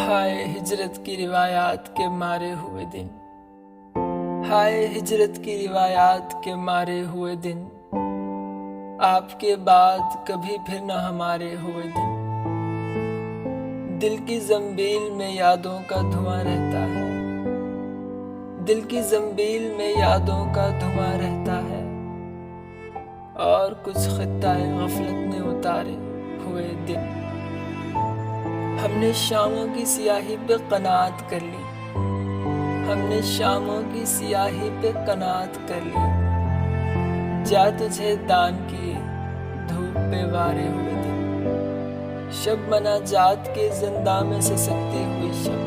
हाय हिजरत की रिवायात के मारे हुए दिन, हाय हिजरत की रिवायात के मारे हुए दिन, आपके बाद कभी फिर न हमारे हुए दिन। दिल की जंबील में यादों का धुआं रहता है, दिल की जंबील में यादों का धुआं रहता है, और कुछ खित्ताए गफलत ने उतारे हुए दिन। हमने शामों की सियाही पे कनात कर ली, हमने शामों की सियाही पे कनात कर ली। जा तुझे दान किए धूप पे वारे हुए दिन। शब मना जात के जिंदा में सिसकती हुई शब,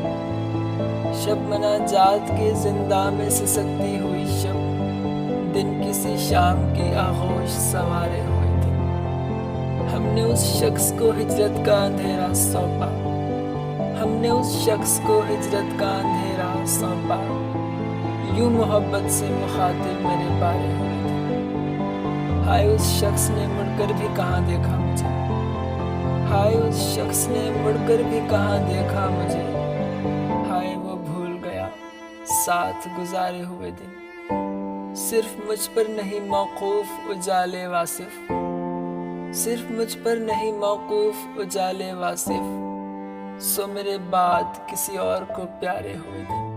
शब मना जात के जिंदा में सिसकती हुई शब, दिन किसी शाम की आगोश सवारे हुए दिन। हमने उस शख्स को हिजरत का अंधेरा सौंपा, हमने उस शख्स को हिजरत का अंधेरा सौंपा। यूं मोहब्बत से मुखातिब मेरे बारे हुए थे। हाय उस शख्स ने मुड़कर भी कहाँ देखा मुझे, हाय उस शख्स ने मुड़कर भी कहाँ देखा मुझे। हाय वो भूल गया साथ गुजारे हुए दिन। सिर्फ मुझ पर नहीं मौकूफ उजाले वासिफ, सिर्फ मुझ पर नहीं मौकूफ उजाले वासिफ। सो मेरे बाद किसी और को प्यारे हुए दिन।